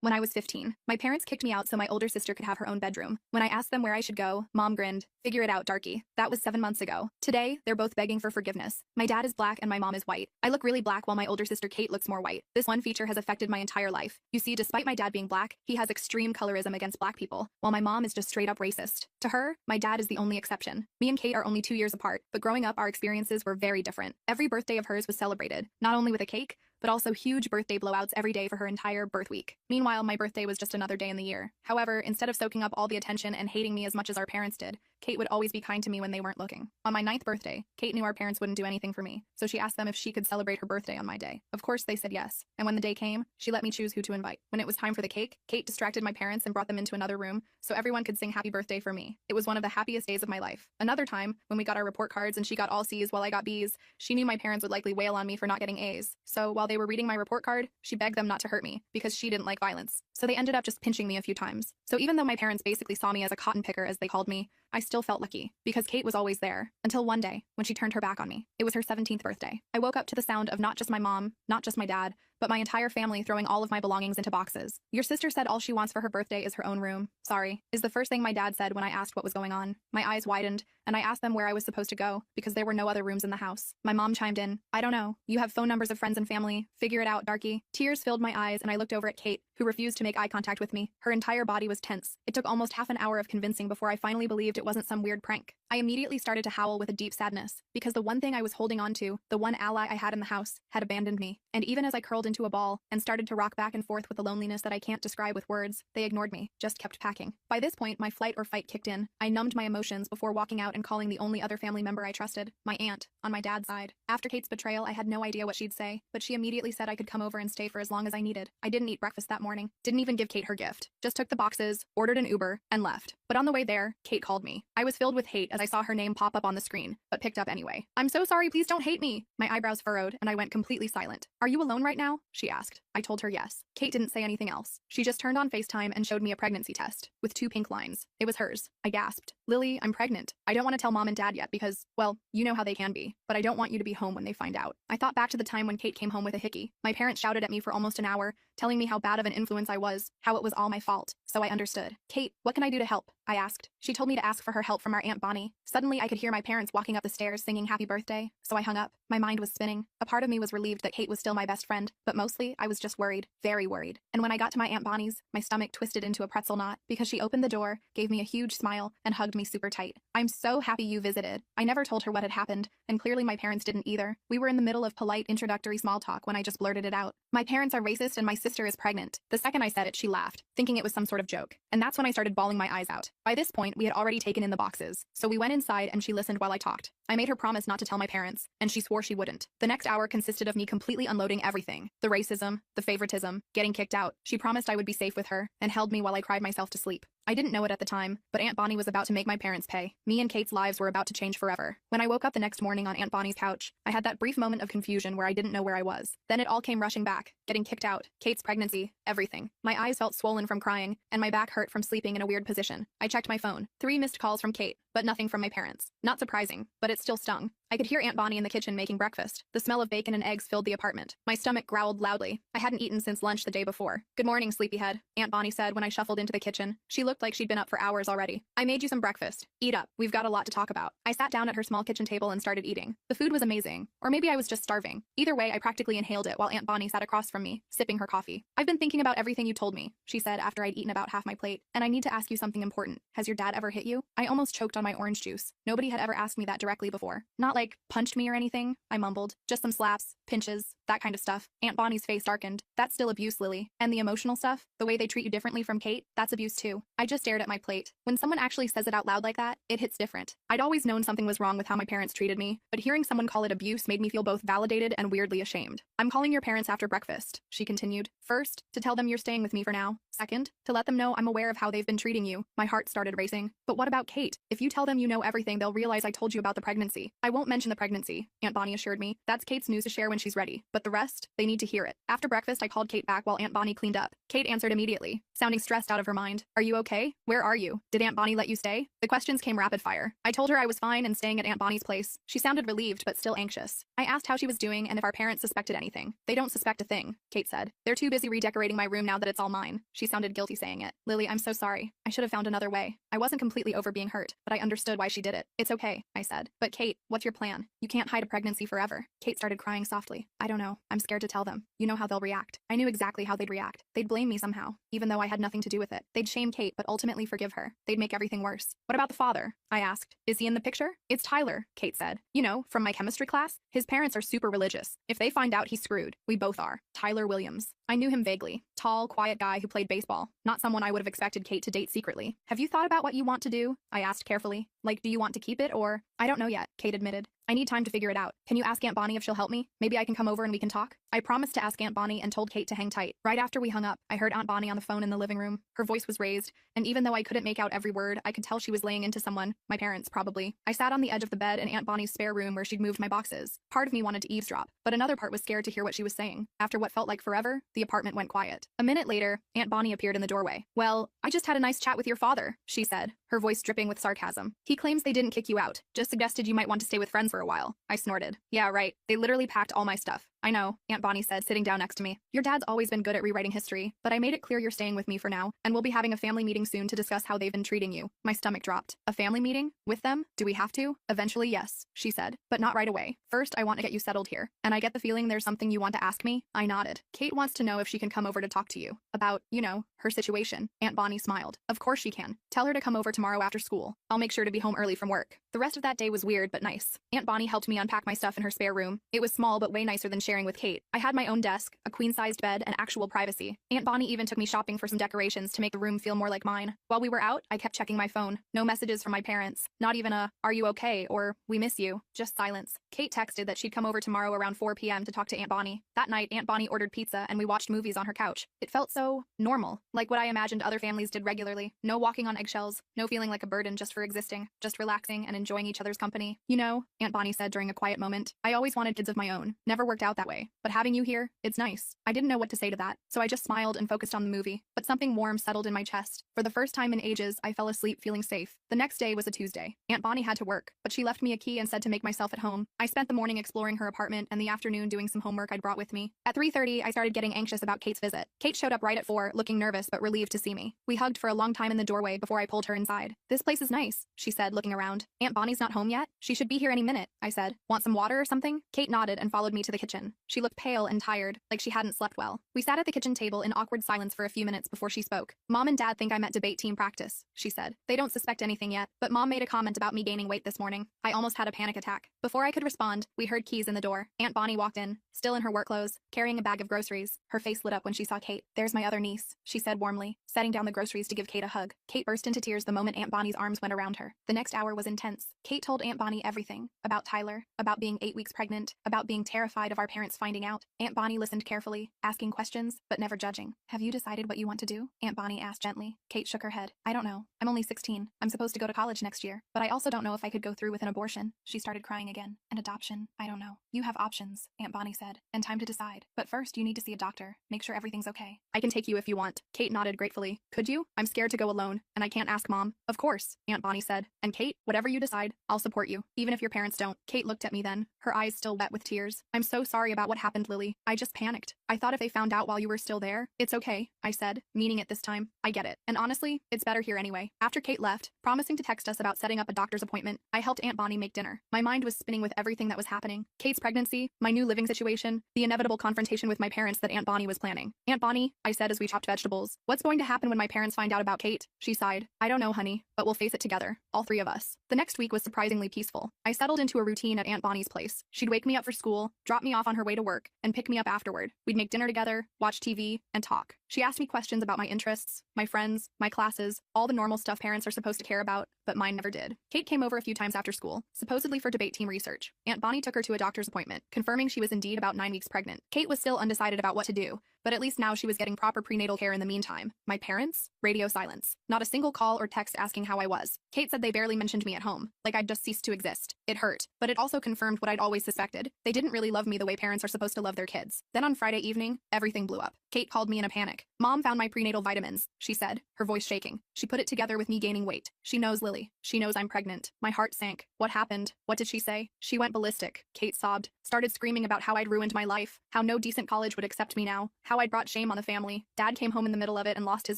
When I was 15, my parents kicked me out so my older sister could have her own bedroom. When I asked them where I should go, Mom grinned. Figure it out, darky. That was 7 months ago. Today, they're both begging for forgiveness. My dad is black and my mom is white. I look really black while my older sister Kate looks more white. This one feature has affected my entire life. You see, despite my dad being black, he has extreme colorism against black people, while my mom is just straight up racist. To her, my dad is the only exception. Me and Kate are only 2 years apart, but growing up, our experiences were very different. Every birthday of hers was celebrated, not only with a cake, but also huge birthday blowouts every day for her entire birth week. Meanwhile, my birthday was just another day in the year. However, instead of soaking up all the attention and hating me as much as our parents did, Kate would always be kind to me when they weren't looking. On my 9th birthday, Kate knew our parents wouldn't do anything for me, so she asked them if she could celebrate her birthday on my day. Of course, they said yes, and when the day came, she let me choose who to invite. When it was time for the cake, Kate distracted my parents and brought them into another room so everyone could sing happy birthday for me. It was one of the happiest days of my life. Another time, when we got our report cards and she got all C's while I got B's, she knew my parents would likely wail on me for not getting A's. So while they were reading my report card, she begged them not to hurt me because she didn't like violence. So they ended up just pinching me a few times. So even though my parents basically saw me as a cotton picker, as they called me, I still felt lucky because Kate was always there until one day when she turned her back on me. It was her 17th birthday. I woke up to the sound of not just my mom, not just my dad, but my entire family throwing all of my belongings into boxes. Your sister said all she wants for her birthday is her own room. Sorry, is the first thing my dad said when I asked what was going on. My eyes widened, and I asked them where I was supposed to go because there were no other rooms in the house. My mom chimed in, I don't know. You have phone numbers of friends and family. Figure it out, darky. Tears filled my eyes, and I looked over at Kate, who refused to make eye contact with me. Her entire body was tense. It took almost half an hour of convincing before I finally believed it wasn't some weird prank. I immediately started to howl with a deep sadness because the one thing I was holding on to, the one ally I had in the house, had abandoned me. And even as I curled into a ball and started to rock back and forth with a loneliness that I can't describe with words, they ignored me, just kept packing. By this point, my flight or fight kicked in. I numbed my emotions before walking out and calling the only other family member I trusted, my aunt, on my dad's side. After Kate's betrayal, I had no idea what she'd say, but she immediately said I could come over and stay for as long as I needed. I didn't eat breakfast that morning, didn't even give Kate her gift, just took the boxes, ordered an Uber, and left. But on the way there, Kate called me. I was filled with hate as I saw her name pop up on the screen, but picked up anyway. I'm so sorry, please don't hate me. My eyebrows furrowed, and I went completely silent. Are you alone right now? She asked. I told her yes. Kate didn't say anything else. She just turned on FaceTime and showed me a pregnancy test, with 2 pink lines. It was hers. I gasped. Lily, I'm pregnant. I don't want to tell mom and dad yet because, well, you know how they can be, but I don't want you to be home when they find out. I thought back to the time when Kate came home with a hickey. My parents shouted at me for almost an hour, telling me how bad of an influence I was, how it was all my fault. So I understood. Kate, what can I do to help? I asked. She told me to ask for her help from our Aunt Bonnie. Suddenly, I could hear my parents walking up the stairs singing happy birthday, so I hung up. My mind was spinning. A part of me was relieved that Kate was still my best friend, but mostly, I was just worried, very worried. And when I got to my Aunt Bonnie's, my stomach twisted into a pretzel knot because she opened the door, gave me a huge smile, and hugged me super tight. I'm so happy you visited. I never told her what had happened, and clearly my parents didn't either. We were in the middle of polite introductory small talk when I just blurted it out. My parents are racist and my sister is pregnant. The second I said it, she laughed, thinking it was some sort of joke. And that's when I started bawling my eyes out. By this point, we had already taken in the boxes, so we went inside and she listened while I talked. I made her promise not to tell my parents, and she swore she wouldn't. The next hour consisted of me completely unloading everything. The racism, the favoritism, getting kicked out. She promised I would be safe with her, and held me while I cried myself to sleep. I didn't know it at the time, but Aunt Bonnie was about to make my parents pay. Me and Kate's lives were about to change forever. When I woke up the next morning on Aunt Bonnie's couch, I had that brief moment of confusion where I didn't know where I was. Then it all came rushing back, getting kicked out, Kate's pregnancy, everything. My eyes felt swollen from crying, and my back hurt from sleeping in a weird position. I checked my phone. 3 missed calls from Kate, but nothing from my parents. Not surprising, but it still stung. I could hear Aunt Bonnie in the kitchen making breakfast. The smell of bacon and eggs filled the apartment. My stomach growled loudly. I hadn't eaten since lunch the day before. Good morning, sleepyhead, Aunt Bonnie said when I shuffled into the kitchen. She looked like she'd been up for hours already. I made you some breakfast. Eat up. We've got a lot to talk about. I sat down at her small kitchen table and started eating. The food was amazing. Or maybe I was just starving. Either way, I practically inhaled it while Aunt Bonnie sat across from me, sipping her coffee. I've been thinking about everything you told me, she said after I'd eaten about half my plate, and I need to ask you something important. Has your dad ever hit you? I almost choked on my orange juice. Nobody had ever asked me that directly before. Not like, punched me or anything, I mumbled. Just some slaps, pinches, that kind of stuff. Aunt Bonnie's face darkened. That's still abuse, Lily. And the emotional stuff, the way they treat you differently from Kate, that's abuse too. I just stared at my plate. When someone actually says it out loud like that, it hits different. I'd always known something was wrong with how my parents treated me, but hearing someone call it abuse made me feel both validated and weirdly ashamed. I'm calling your parents after breakfast, she continued. First, to tell them you're staying with me for now. Second, to let them know I'm aware of how they've been treating you. My heart started racing. But what about Kate? If you you tell them you know everything, they'll realize I told you about the pregnancy. I won't mention the pregnancy, Aunt Bonnie assured me. That's Kate's news to share when she's ready. But the rest, they need to hear it. After breakfast, I called Kate back while Aunt Bonnie cleaned up. Kate answered immediately, sounding stressed out of her mind. Are you okay? Where are you? Did Aunt Bonnie let you stay? The questions came rapid fire. I told her I was fine and staying at Aunt Bonnie's place. She sounded relieved but still anxious. I asked how she was doing and if our parents suspected anything. They don't suspect a thing, Kate said. They're too busy redecorating my room now that it's all mine. She sounded guilty saying it. Lily, I'm so sorry. I should have found another way. I wasn't completely over being hurt, but I understood why she did it. It's okay, I said. But Kate, what's your plan? You can't hide a pregnancy forever. Kate started crying softly. I don't know. I'm scared to tell them. You know how they'll react. I knew exactly how they'd react. They'd blame me somehow, even though I had nothing to do with it. They'd shame Kate, but ultimately forgive her. They'd make everything worse. What about the father? I asked. Is he in the picture? It's Tyler, Kate said. You know, from my chemistry class. His parents are super religious. If they find out, he's screwed. We both are. Tyler Williams. I knew him vaguely. Tall, quiet guy who played baseball. Not someone I would have expected Kate to date secretly. Have you thought about what you want to do? I asked carefully. Like, do you want to keep it or? I don't know yet, Kate admitted. I need time to figure it out. Can you ask Aunt Bonnie if she'll help me? Maybe I can come over and we can talk? I promised to ask Aunt Bonnie and told Kate to hang tight. Right after we hung up, I heard Aunt Bonnie on the phone in the living room. Her voice was raised, and even though I couldn't make out every word, I could tell she was laying into someone, my parents probably. I sat on the edge of the bed in Aunt Bonnie's spare room where she'd moved my boxes. Part of me wanted to eavesdrop, but another part was scared to hear what she was saying. After what felt like forever, the apartment went quiet. A minute later, Aunt Bonnie appeared in the doorway. Well, I just had a nice chat with your father, she said, her voice dripping with sarcasm. He claims they didn't kick you out, just suggested you might want to stay with friends for a while. I snorted. Yeah, right. They literally packed all my stuff. I know, Aunt Bonnie said, sitting down next to me. Your dad's always been good at rewriting history, but I made it clear you're staying with me for now, and we'll be having a family meeting soon to discuss how they've been treating you. My stomach dropped. A family meeting? With them? Do we have to? Eventually, yes, she said, but not right away. First, I want to get you settled here, and I get the feeling there's something you want to ask me. I nodded. Kate wants to know if she can come over to talk to you. About, you know, her situation. Aunt Bonnie smiled. Of course she can. Tell her to come over tomorrow after school. I'll make sure to be home early from work. The rest of that day was weird but nice. Aunt Bonnie helped me unpack my stuff in her spare room. It was small but way nicer than sharing with Kate. I had my own desk, a queen-sized bed, and actual privacy. Aunt Bonnie even took me shopping for some decorations to make the room feel more like mine. While we were out, I kept checking my phone. No messages from my parents. Not even a, are you okay, or we miss you. Just silence. Kate texted that she'd come over tomorrow around 4 p.m. to talk to Aunt Bonnie. That night, Aunt Bonnie ordered pizza and we watched movies on her couch. It felt so normal, like what I imagined other families did regularly. No walking on eggshells, no feeling like a burden just for existing, just relaxing and enjoying each other's company. You know, Aunt Bonnie said during a quiet moment, I always wanted kids of my own. Never worked out that way. But having you here, it's nice. I didn't know what to say to that, so I just smiled and focused on the movie. But something warm settled in my chest. For the first time in ages, I fell asleep feeling safe. The next day was a Tuesday. Aunt Bonnie had to work, but she left me a key and said to make myself at home. I spent the morning exploring her apartment and the afternoon doing some homework I'd brought with me. At 3:30, I started getting anxious about Kate's visit. Kate showed up right at 4, looking nervous but relieved to see me. We hugged for a long time in the doorway before I pulled her inside. This place is nice, she said, looking around. Aunt Bonnie's not home yet? She should be here any minute, I said. Want some water or something? Kate nodded and followed me to the kitchen. She looked pale and tired, like she hadn't slept well. We sat at the kitchen table in awkward silence for a few minutes before she spoke. Mom and Dad think I'm at debate team practice, she said. They don't suspect anything yet, but Mom made a comment about me gaining weight this morning. I almost had a panic attack. Before I could respond, we heard keys in the door. Aunt Bonnie walked in, still in her work clothes, carrying a bag of groceries. Her face lit up when she saw Kate. There's my other niece, she said warmly, setting down the groceries to give Kate a hug. Kate burst into tears the moment Aunt Bonnie's arms went around her. The next hour was intense. Kate told Aunt Bonnie everything. About Tyler, about being 8 weeks pregnant, about being terrified of our parents finding out. Aunt Bonnie listened carefully, asking questions, but never judging. Have you decided what you want to do? Aunt Bonnie asked gently. Kate shook her head. I don't know. I'm only 16. I'm supposed to go to college next year, but I also don't know if I could go through with an abortion. She started crying again. An adoption? I don't know. You have options, Aunt Bonnie said, and time to decide. But first, you need to see a doctor. Make sure everything's okay. I can take you if you want. Kate nodded gratefully. Could you? I'm scared to go alone, and I can't ask Mom. Of course, Aunt Bonnie said. And Kate, whatever you decide, I'll support you, even if your parents don't. Kate looked at me then, her eyes still wet with tears. I'm so sorry about what happened, Lily. I just panicked. I thought if they found out while you were still there. It's okay, I said, meaning it this time. I get it. And honestly, it's better here anyway. After Kate left, promising to text us about setting up a doctor's appointment, I helped Aunt Bonnie make dinner. My mind was spinning with everything that was happening. Kate's pregnancy, my new living situation, the inevitable confrontation with my parents that Aunt Bonnie was planning. Aunt Bonnie, I said as we chopped vegetables, what's going to happen when my parents find out about Kate? She sighed. I don't know, honey, but we'll face it together, all three of us. The next week was surprisingly peaceful. I settled into a routine at Aunt Bonnie's place. She'd wake me up for school, drop me off on her way to work, and pick me up afterward. We'd make dinner together, watch TV, and talk. She asked me questions about my interests, my friends, my classes, all the normal stuff parents are supposed to care about, but mine never did. Kate came over a few times after school, supposedly for debate team research. Aunt Bonnie took her to a doctor's appointment, confirming she was indeed about 9 weeks pregnant. Kate was still undecided about what to do, but but at least now she was getting proper prenatal care in the meantime. My parents? Radio silence. Not a single call or text asking how I was. Kate said they barely mentioned me at home, like I'd just ceased to exist. It hurt, but it also confirmed what I'd always suspected. They didn't really love me the way parents are supposed to love their kids. Then on Friday evening, everything blew up. Kate called me in a panic. Mom found my prenatal vitamins, she said, her voice shaking. She put it together with me gaining weight. She knows, Lily. She knows I'm pregnant. My heart sank. What happened? What did she say? She went ballistic. Kate sobbed, started screaming about how I'd ruined my life, how no decent college would accept me now, how I'd brought shame on the family. Dad came home in the middle of it and lost his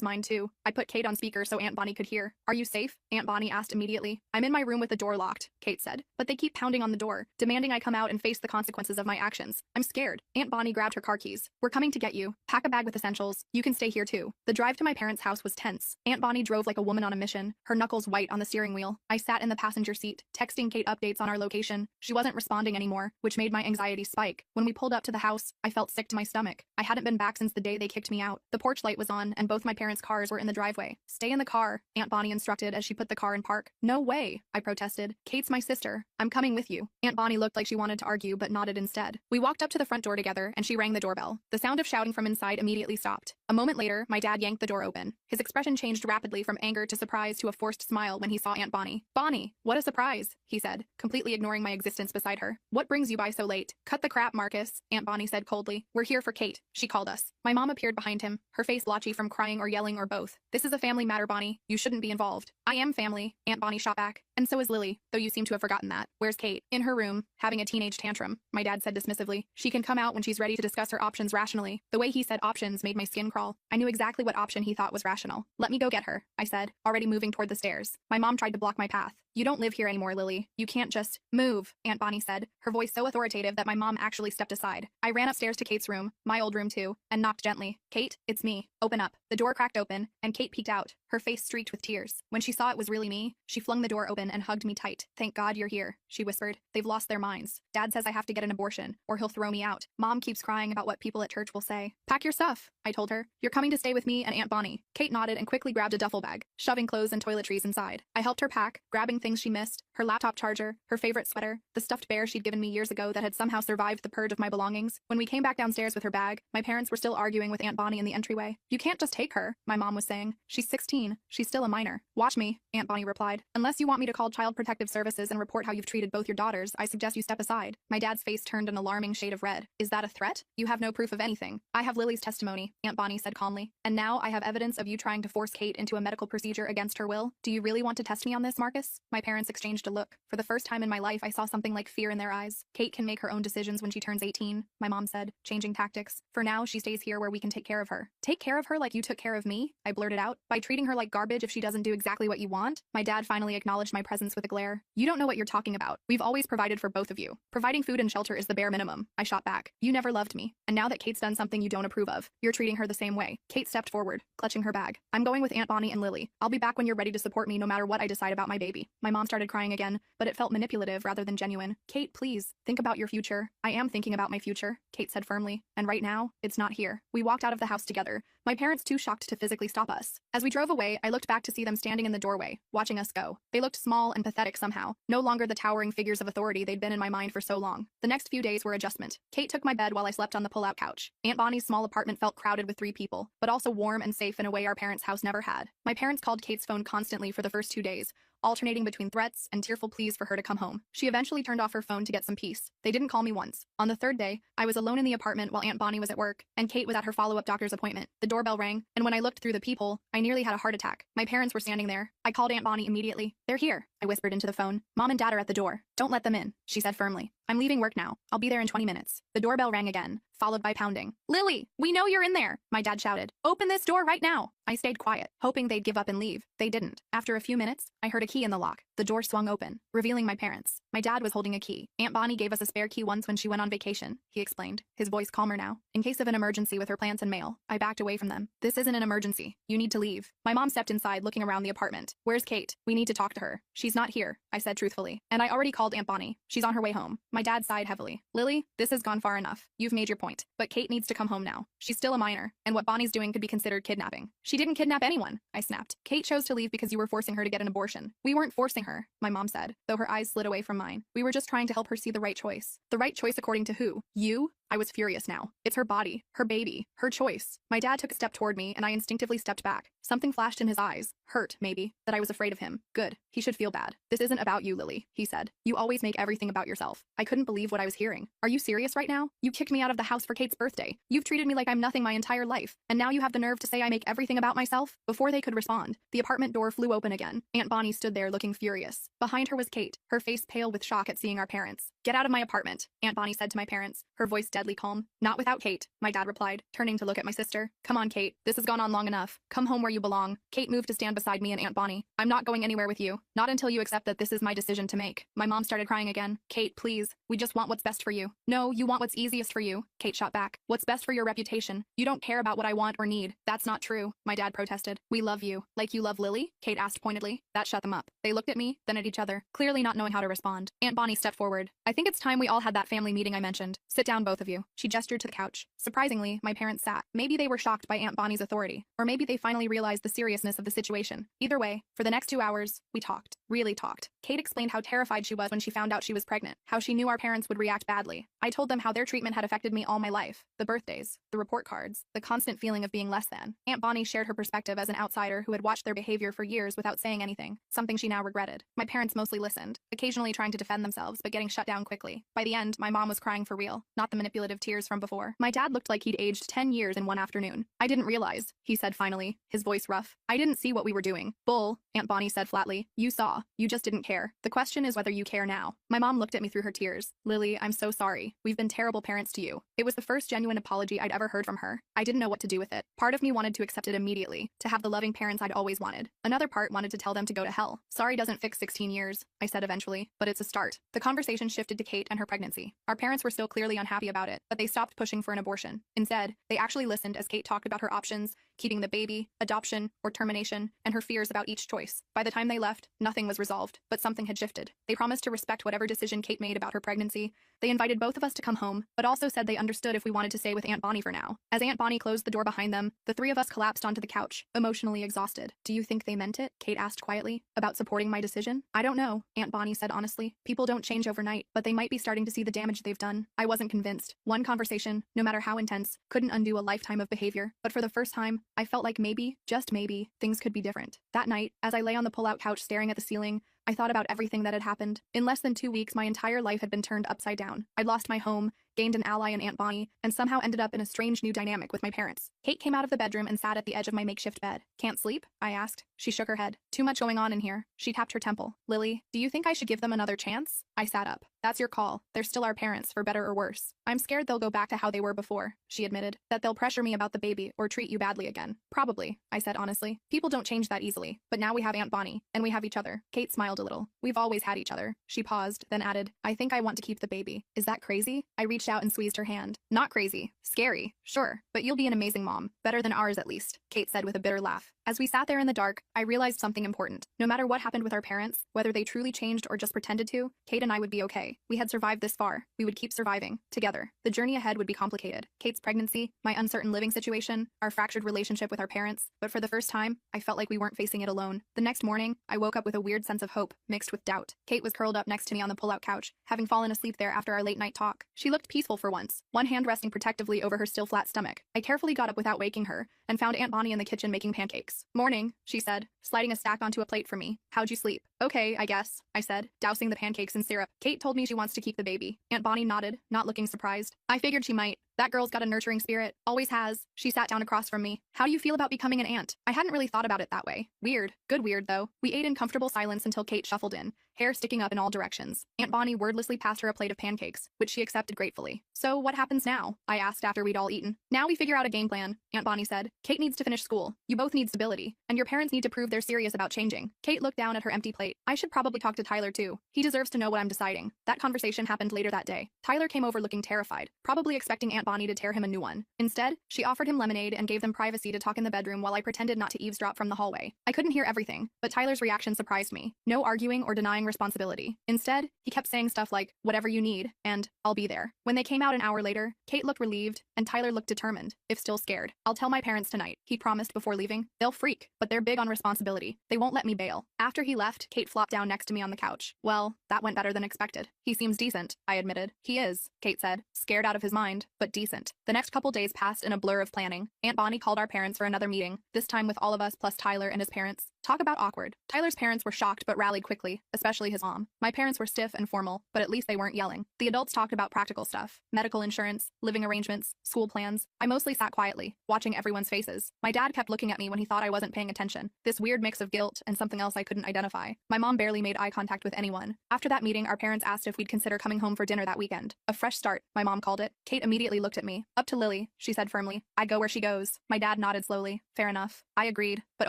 mind too. I put Kate on speaker so Aunt Bonnie could hear. Are you safe? Aunt Bonnie asked immediately. I'm in my room with the door locked, Kate said, but they keep pounding on the door, demanding I come out and face the consequences of my actions. I'm scared. Aunt Bonnie grabbed her car keys. We're coming to get you. Pack a bag with essentials. You can stay here too. The drive to my parents' house was tense. Aunt Bonnie drove like a woman on a mission, her knuckles white on the steering wheel. I sat in the passenger seat, texting Kate updates on our location. She wasn't responding anymore, which made my anxiety spike. When we pulled up to the house, I felt sick to my stomach. I hadn't been back since the day they kicked me out. The porch light was on, and both my parents' cars were in the driveway. Stay in the car, Aunt Bonnie instructed as she put the car in park. No way, I protested. Kate's my sister. I'm coming with you. Aunt Bonnie looked like she wanted to argue but nodded instead. We walked up to the front door together, and she rang the doorbell. The sound of shouting from inside immediately stopped. A moment later, my dad yanked the door open. His expression changed rapidly from anger to surprise to a forced smile when he saw Aunt Bonnie. Bonnie, what a surprise, he said, completely ignoring my existence beside her. What brings you by so late? Cut the crap, Marcus, Aunt Bonnie said coldly. We're here for Kate, she called us. My mom appeared behind him, her face blotchy from crying or yelling or both. This is a family matter, Bonnie. You shouldn't be involved. I am family, Aunt Bonnie shot back. And so is Lily, though you seem to have forgotten that. Where's Kate? In her room, having a teenage tantrum, my dad said dismissively. She can come out when she's ready to discuss her options rationally. The way he said options made my skin crawl. I knew exactly what option he thought was rational. Let me go get her, I said, already moving toward the stairs. My mom tried to block my path. You don't live here anymore, Lily. You can't just move, Aunt Bonnie said, her voice so authoritative that my mom actually stepped aside. I ran upstairs to Kate's room, my old room too, and knocked gently. Kate, it's me. Open up. The door cracked open, and Kate peeked out, her face streaked with tears. When she saw it was really me, she flung the door open and hugged me tight. Thank God you're here, she whispered. They've lost their minds. Dad says I have to get an abortion, or he'll throw me out. Mom keeps crying about what people at church will say. Pack your stuff, I told her. You're coming to stay with me and Aunt Bonnie. Kate nodded and quickly grabbed a duffel bag, shoving clothes and toiletries inside. I helped her pack, grabbing things she missed, her laptop charger, her favorite sweater, the stuffed bear she'd given me years ago that had somehow survived the purge of my belongings. When we came back downstairs with her bag, my parents were still arguing with Aunt Bonnie in the entryway. You can't just take her, my mom was saying. She's 16. She's still a minor. Watch me, Aunt Bonnie replied. Unless you want me to call Child Protective Services and report how you've treated both your daughters, I suggest you step aside. My dad's face turned an alarming shade of red. Is that a threat? You have no proof of anything. I have Lily's testimony, Aunt Bonnie said calmly. And now I have evidence of you trying to force Kate into a medical procedure against her will. Do you really want to test me on this, Marcus? My parents exchanged a look. For the first time in my life, I saw something like fear in their eyes. Kate can make her own decisions when she turns 18, my mom said, changing tactics. For now, she stays here where we can take care of her. Take care of her like you took care of me? I blurted out. By treating her like garbage if she doesn't do exactly what you want? My dad finally acknowledged my presence with a glare. You don't know what you're talking about. We've always provided for both of you. Providing food and shelter is the bare minimum, I shot back. You never loved me. And now that Kate's done something you don't approve of, you're treating her the same way. Kate stepped forward, clutching her bag. I'm going with Aunt Bonnie and Lily. I'll be back when you're ready to support me no matter what I decide about my baby. My mom started crying again, but it felt manipulative rather than genuine. Kate, please, think about your future. I am thinking about my future, Kate said firmly. And right now, it's not here. We walked out of the house together, my parents too shocked to physically stop us. As we drove away, I looked back to see them standing in the doorway, watching us go. They looked small and pathetic somehow, no longer the towering figures of authority they'd been in my mind for so long. The next few days were adjustment. Kate took my bed while I slept on the pull-out couch. Aunt Bonnie's small apartment felt crowded with 3 people, but also warm and safe in a way our parents' house never had. My parents called Kate's phone constantly for the first 2 days, alternating between threats and tearful pleas for her to come home. She eventually turned off her phone to get some peace. They didn't call me once. On the 3rd day, I was alone in the apartment while Aunt Bonnie was at work, and Kate was at her follow-up doctor's appointment. The doorbell rang, and when I looked through the peephole, I nearly had a heart attack. My parents were standing there. I called Aunt Bonnie immediately. They're here, I whispered into the phone. Mom and Dad are at the door. Don't let them in, she said firmly. I'm leaving work now. I'll be there in 20 minutes. The doorbell rang again, followed by pounding. Lily, we know you're in there, my dad shouted. Open this door right now. I stayed quiet, hoping they'd give up and leave. They didn't. After a few minutes, I heard a key in the lock. The door swung open, revealing my parents. My dad was holding a key. Aunt Bonnie gave us a spare key once when she went on vacation, he explained, his voice calmer now. In case of an emergency with her plants and mail, I backed away from them. This isn't an emergency. You need to leave. My mom stepped inside, looking around the apartment. Where's Kate? We need to talk to her. She's not here, I said truthfully. And I already called Aunt Bonnie. She's on her way home. My dad sighed heavily. Lily, this has gone far enough. You've made your point. But Kate needs to come home now. She's still a minor, and what Bonnie's doing could be considered kidnapping. She didn't kidnap anyone, I snapped. Kate chose to leave because you were forcing her to get an abortion. We weren't forcing her, my mom said, though her eyes slid away from mine. We were just trying to help her see the right choice. The right choice according to who? You? I was furious now. It's her body, her baby, her choice. My dad took a step toward me and I instinctively stepped back. Something flashed in his eyes. Hurt, maybe. That I was afraid of him. Good. He should feel bad. This isn't about you, Lily, he said. You always make everything about yourself. I couldn't believe what I was hearing. Are you serious right now? You kicked me out of the house for Kate's birthday. You've treated me like I'm nothing my entire life. And now you have the nerve to say I make everything about myself? Before they could respond, the apartment door flew open again. Aunt Bonnie stood there looking furious. Behind her was Kate, her face pale with shock at seeing our parents. Get out of my apartment, Aunt Bonnie said to my parents, her voice deadly calm. Not without Kate, my dad replied, turning to look at my sister. Come on, Kate. This has gone on long enough. Come home where you belong. Kate moved to stand beside me and Aunt Bonnie. I'm not going anywhere with you. Not until you accept that this is my decision to make. My mom started crying again. Kate, please. We just want what's best for you. No, you want what's easiest for you, Kate shot back. What's best for your reputation. You don't care about what I want or need. That's not true, my dad protested. We love you. Like you love Lily? Kate asked pointedly. That shut them up. They looked at me, then at each other, clearly not knowing how to respond. Aunt Bonnie stepped forward. I think it's time we all had that family meeting I mentioned. Sit down, both of you. She gestured to the couch. Surprisingly, my parents sat. Maybe they were shocked by Aunt Bonnie's authority, or maybe they finally realized the seriousness of the situation. Either way, for the next 2 hours, we talked. Really talked. Kate explained how terrified she was when she found out she was pregnant, how she knew our parents would react badly. I told them how their treatment had affected me all my life. The birthdays, the report cards, the constant feeling of being less than. Aunt Bonnie shared her perspective as an outsider who had watched their behavior for years without saying anything, something she now regretted. My parents mostly listened, occasionally trying to defend themselves but getting shut down quickly. By the end, my mom was crying for real, not the manipulative tears from before. My dad looked like he'd aged 10 years in one afternoon. I didn't realize, he said finally, his voice rough. I didn't see what we were doing. Bull, Aunt Bonnie said flatly. You saw. You just didn't care. The question is whether you care now. My mom looked at me through her tears. Lily, I'm so sorry. We've been terrible parents to you. It was the first genuine apology I'd ever heard from her. I didn't know what to do with it. Part of me wanted to accept it immediately, to have the loving parents I'd always wanted. Another part wanted to tell them to go to hell. Sorry doesn't fix 16 years, I said eventually, but it's a start. The conversation shifted to Kate and her pregnancy. Our parents were still clearly unhappy about it, but they stopped pushing for an abortion. Instead, they actually listened as Kate talked about her options, keeping the baby, adoption, or termination, and her fears about each choice. By the time they left, nothing was resolved, but something had shifted. They promised to respect whatever decision Kate made about her pregnancy. They invited both of us to come home, but also said they understood if we wanted to stay with Aunt Bonnie for now. As Aunt Bonnie closed the door behind them, the three of us collapsed onto the couch, emotionally exhausted. Do you think they meant it? Kate asked quietly. About supporting my decision? I don't know, Aunt Bonnie said honestly. People don't change overnight, but they might be starting to see the damage they've done. I wasn't convinced. One conversation, no matter how intense, couldn't undo a lifetime of behavior. But for the first time, I felt like maybe, just maybe, things could be different. That night, as I lay on the pull-out couch staring at the ceiling, I thought about everything that had happened. In less than 2 weeks, my entire life had been turned upside down. I'd lost my home, gained an ally in Aunt Bonnie, and somehow ended up in a strange new dynamic with my parents. Kate came out of the bedroom and sat at the edge of my makeshift bed. Can't sleep? I asked. She shook her head. Too much going on in here. She tapped her temple. Lily, do you think I should give them another chance? I sat up. That's your call. They're still our parents, for better or worse. I'm scared they'll go back to how they were before, she admitted. That they'll pressure me about the baby or treat you badly again. Probably, I said honestly. People don't change that easily. But now we have Aunt Bonnie, and we have each other. Kate smiled a little. We've always had each other. She paused, then added, I think I want to keep the baby. Is that crazy? I reached out and squeezed her hand. Not crazy. Scary. Sure. But you'll be an amazing mom. Better than ours at least, Kate said with a bitter laugh. As we sat there in the dark, I realized something important. No matter what happened with our parents, whether they truly changed or just pretended to, Kate and I would be okay. We had survived this far. We would keep surviving. Together. The journey ahead would be complicated. Kate's pregnancy, my uncertain living situation, our fractured relationship with our parents. But for the first time, I felt like we weren't facing it alone. The next morning, I woke up with a weird sense of hope, mixed with doubt. Kate was curled up next to me on the pull-out couch, having fallen asleep there after our late-night talk. She looked peaceful for once, one hand resting protectively over her still flat stomach. I carefully got up without waking her, and found Aunt Bonnie in the kitchen making pancakes. Morning, she said, sliding a stack onto a plate for me. How'd you sleep? Okay, I guess, I said, dousing the pancakes in syrup. Kate told me she wants to keep the baby. Aunt Bonnie nodded, not looking surprised. I figured she might. That girl's got a nurturing spirit. Always has. She sat down across from me. How do you feel about becoming an aunt? I hadn't really thought about it that way. Weird. Good weird, though. We ate in comfortable silence until Kate shuffled in, hair sticking up in all directions. Aunt Bonnie wordlessly passed her a plate of pancakes, which she accepted gratefully. So what happens now? I asked after we'd all eaten. Now we figure out a game plan, Aunt Bonnie said. Kate needs to finish school. You both need stability. And your parents need to prove they're serious about changing. Kate looked down at her empty plate. I should probably talk to Tyler too. He deserves to know what I'm deciding. That conversation happened later that day. Tyler came over looking terrified, probably expecting Aunt Bonnie to tear him a new one. Instead, she offered him lemonade and gave them privacy to talk in the bedroom while I pretended not to eavesdrop from the hallway. I couldn't hear everything, but Tyler's reaction surprised me. No arguing or denying denying responsibility. Instead, he kept saying stuff like, whatever you need, and I'll be there. When they came out an hour later, Kate looked relieved, and Tyler looked determined, if still scared. I'll tell my parents tonight, he promised before leaving. They'll freak, but they're big on responsibility. They won't let me bail. After he left, Kate flopped down next to me on the couch. Well, that went better than expected. He seems decent, I admitted. He is, Kate said, scared out of his mind, but decent. The next couple days passed in a blur of planning. Aunt Bonnie called our parents for another meeting, this time with all of us plus Tyler and his parents. Talk about awkward. Tyler's parents were shocked but rallied quickly, especially his mom. My parents were stiff and formal, but at least they weren't yelling. The adults talked about practical stuff, medical insurance, living arrangements, school plans. I mostly sat quietly, watching everyone's faces. My dad kept looking at me when he thought I wasn't paying attention, this weird mix of guilt and something else I couldn't identify. My mom barely made eye contact with anyone. After that meeting, our parents asked if we'd consider coming home for dinner that weekend. A fresh start, my mom called it. Kate immediately looked at me. Up to Lily, she said firmly. I go where she goes. My dad nodded slowly. Fair enough. I agreed, but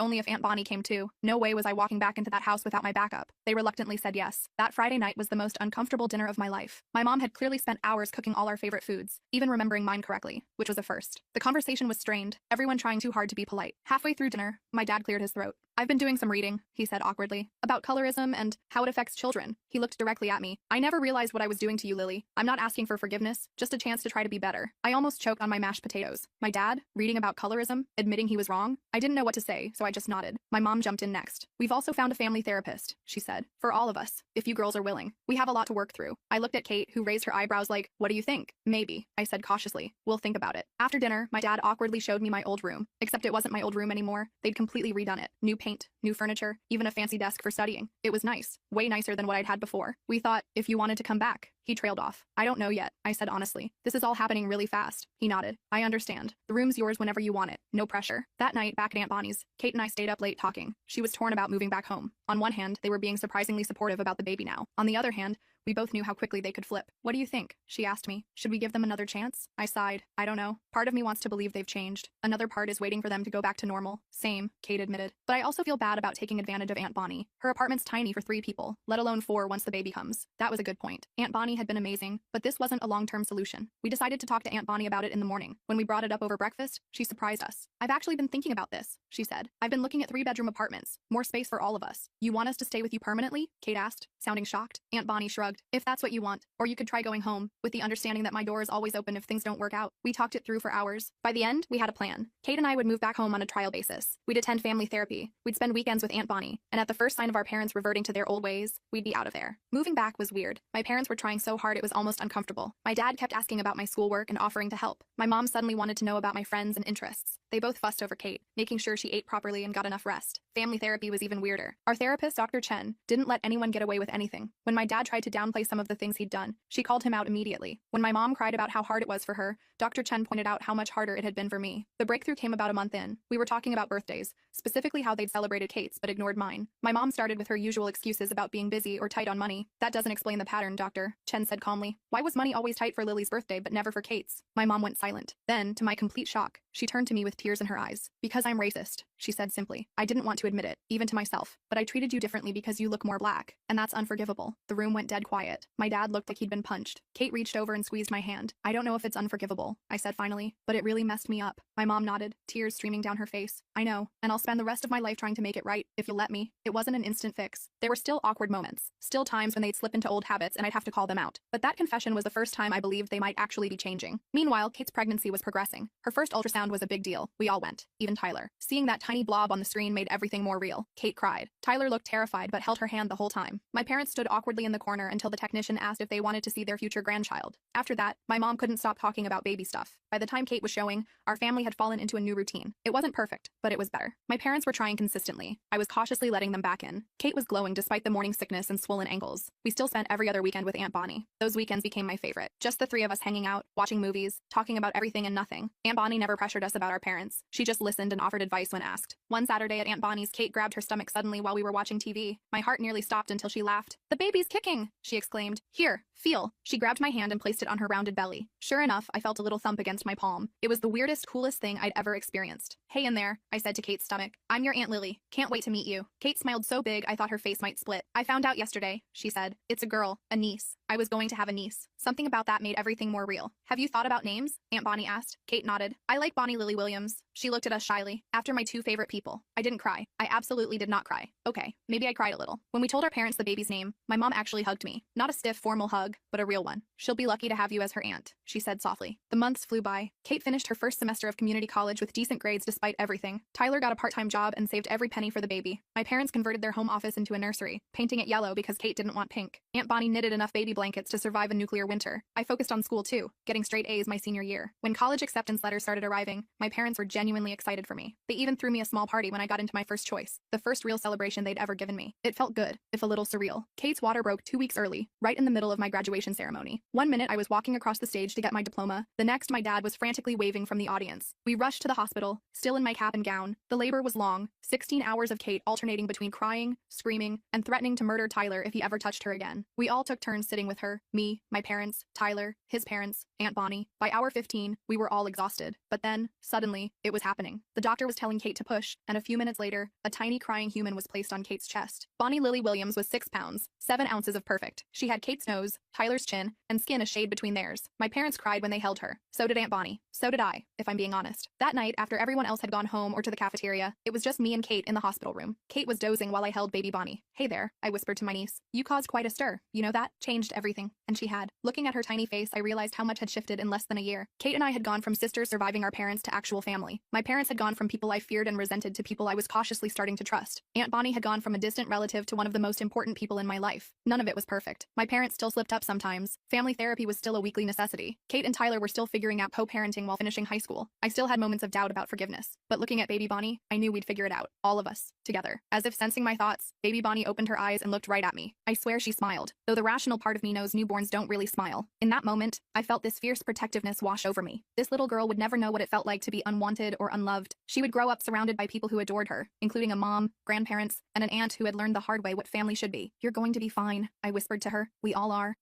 only if Aunt Bonnie came too. No way was I walking back into that house without my backup. They reluctantly said yes. That Friday night was the most uncomfortable dinner of my life. My mom had clearly spent hours cooking all our favorite foods, even remembering mine correctly, which was a first. The conversation was strained, everyone trying too hard to be polite. Halfway through dinner, my dad cleared his throat. I've been doing some reading, he said awkwardly, about colorism and how it affects children. He looked directly at me. I never realized what I was doing to you, Lily. I'm not asking for forgiveness, just a chance to try to be better. I almost choked on my mashed potatoes. My dad, reading about colorism, admitting he was wrong. I didn't know what to say, so I just nodded. My mom jumped in next. We've also found a family therapist, she said. For all of us, if you girls are willing. We have a lot to work through. I looked at Kate, who raised her eyebrows like, what do you think? Maybe, I said cautiously. We'll think about it. After dinner, my dad awkwardly showed me my old room. Except it wasn't my old room anymore. They'd completely redone it. New paint, new furniture, even a fancy desk for studying. It was nice. Way nicer than what I'd had before. We thought, if you wanted to come back. He trailed off. I don't know yet, I said honestly. This is all happening really fast. He nodded. I understand. The room's yours whenever you want it. No pressure. That night, back at Aunt Bonnie's, Kate and I stayed up late talking. She was torn about moving back home. On one hand, they were being surprisingly supportive about the baby now. On the other hand, we both knew how quickly they could flip. What do you think? She asked me. Should we give them another chance? I sighed. I don't know. Part of me wants to believe they've changed. Another part is waiting for them to go back to normal. Same, Kate admitted. But I also feel bad about taking advantage of Aunt Bonnie. Her apartment's tiny for 3 people, let alone 4 once the baby comes. That was a good point. Aunt Bonnie had been amazing, but this wasn't a long-term solution. We decided to talk to Aunt Bonnie about it in the morning. When we brought it up over breakfast, she surprised us. I've actually been thinking about this, she said. I've been looking at 3-bedroom apartments. More space for all of us. You want us to stay with you permanently? Kate asked, sounding shocked. Aunt Bonnie shrugged. If that's what you want. Or you could try going home, with the understanding that my door is always open if things don't work out. We talked it through for hours. By the end, we had a plan. Kate and I would move back home on a trial basis. We'd attend family therapy. We'd spend weekends with Aunt Bonnie. And at the first sign of our parents reverting to their old ways, we'd be out of there. Moving back was weird. My parents were trying so hard it was almost uncomfortable. My dad kept asking about my schoolwork and offering to help. My mom suddenly wanted to know about my friends and interests. They both fussed over Kate, making sure she ate properly and got enough rest. Family therapy was even weirder. Our therapist, Dr. Chen, didn't let anyone get away with anything. When my dad tried to downplay some of the things he'd done, she called him out immediately. When my mom cried about how hard it was for her, Dr. Chen pointed out how much harder it had been for me. The breakthrough came about a month in. We were talking about birthdays, specifically how they'd celebrated Kate's but ignored mine. My mom started with her usual excuses about being busy or tight on money. That doesn't explain the pattern, Doctor, Chen said calmly. Why was money always tight for Lily's birthday but never for Kate's? My mom went silent. Then, to my complete shock, she turned to me with tears in her eyes. Because I'm racist, she said simply. I didn't want to admit it, even to myself, but I treated you differently because you look more black, and that's unforgivable. The room went dead quiet. My dad looked like he'd been punched. Kate reached over and squeezed my hand. I don't know if it's unforgivable, I said finally, but it really messed me up. My mom nodded, tears streaming down her face. I know, and I'll spend the rest of my life trying to make it right, if you'll let me. It wasn't an instant fix. There were still awkward moments, still times when they'd slip into old habits and I'd have to call them out. But that confession was the first time I believed they might actually be changing. Meanwhile, Kate's pregnancy was progressing. Her first ultrasound was a big deal. We all went, even Tyler. Seeing that tiny blob on the screen made everything more real. Kate cried. Tyler looked terrified but held her hand the whole time. My parents stood awkwardly in the corner until the technician asked if they wanted to see their future grandchild. After that, my mom couldn't stop talking about baby stuff. By the time Kate was showing, our family had fallen into a new routine. It wasn't perfect, but it was better. My parents were trying consistently. I was cautiously letting them back in. Kate was glowing despite the morning sickness and swollen ankles. We still spent every other weekend with Aunt Bonnie. Those weekends became my favorite. Just the 3 of us hanging out, watching movies, talking about everything and nothing. Aunt Bonnie never pressured us about our parents. She just listened and offered advice when asked. One Saturday at Aunt Bonnie's, Kate grabbed her stomach suddenly while we were watching TV. My heart nearly stopped until she laughed. "The baby's kicking!" she exclaimed. "Here, feel." She grabbed my hand and placed it on her rounded belly. Sure enough, I felt a little thump against my palm. It was the weirdest, coolest thing I'd ever experienced. "Hey in there," I said to Kate's stomach. "I'm your Aunt Lily. Can't wait to meet you." Kate smiled so big I thought her face might split. "I found out yesterday," she said. "It's a girl, a niece." I was going to have a niece. Something about that made everything more real. Have you thought about names? Aunt Bonnie asked. Kate nodded. I like Bonnie Lily Williams. She looked at us shyly. After my two favorite people. I didn't cry. I absolutely did not cry. Okay, maybe I cried a little. When we told our parents the baby's name, my mom actually hugged me. Not a stiff, formal hug, but a real one. She'll be lucky to have you as her aunt, she said softly. The months flew by. Kate finished her first semester of community college with decent grades despite everything. Tyler got a part-time job and saved every penny for the baby. My parents converted their home office into a nursery, painting it yellow because Kate didn't want pink. Aunt Bonnie knitted enough baby blankets to survive a nuclear winter. I focused on school too, getting straight A's my senior year. When college acceptance letters started arriving, my parents were genuinely excited for me. They even threw me a small party when I got into my first choice, the first real celebration they'd ever given me. It felt good, if a little surreal. Kate's water broke 2 weeks early, right in the middle of my graduation ceremony. One minute I was walking across the stage to get my diploma, the next my dad was frantically waving from the audience. We rushed to the hospital, still in my cap and gown. The labor was long, 16 hours of Kate alternating between crying, screaming, and threatening to murder Tyler if he ever touched her again. We all took turns sitting with her, me, my parents, Tyler, his parents, Aunt Bonnie. By hour 15, we were all exhausted. But then, suddenly, it was happening. The doctor was telling Kate to push, and a few minutes later, a tiny crying human was placed on Kate's chest. Bonnie Lily Williams was 6 pounds, 7 ounces of perfect. She had Kate's nose, Tyler's chin, and skin a shade between theirs. My parents cried when they held her. So did Aunt Bonnie. So did I, if I'm being honest. That night, after everyone else had gone home or to the cafeteria, it was just me and Kate in the hospital room. Kate was dozing while I held baby Bonnie. Hey there, I whispered to my niece. You caused quite a stir. You know that? Changed everything. And she had. Looking at her tiny face, I realized how much had shifted in less than a year. Kate and I had gone from sisters surviving our parents to actual family. My parents had gone from people I feared and resented to people I was cautiously starting to trust. Aunt Bonnie had gone from a distant relative to one of the most important people in my life. None of it was perfect. My parents still slipped up sometimes. Family therapy was still a weekly necessity. Kate and Tyler were still figuring out co-parenting while finishing high school. I still had moments of doubt about forgiveness. But looking at baby Bonnie, I knew we'd figure it out. All of us. Together. As if sensing my thoughts, baby Bonnie opened her eyes and looked right at me. I swear she smiled, though the rational part of me knows newborns don't really smile. In that moment, I felt this fierce protectiveness wash over me. This little girl would never know what it felt like to be unwanted or unloved. She would grow up surrounded by people who adored her, including a mom, grandparents, and an aunt who had learned the hard way what family should be. You're going to be fine, I whispered to her. We all are.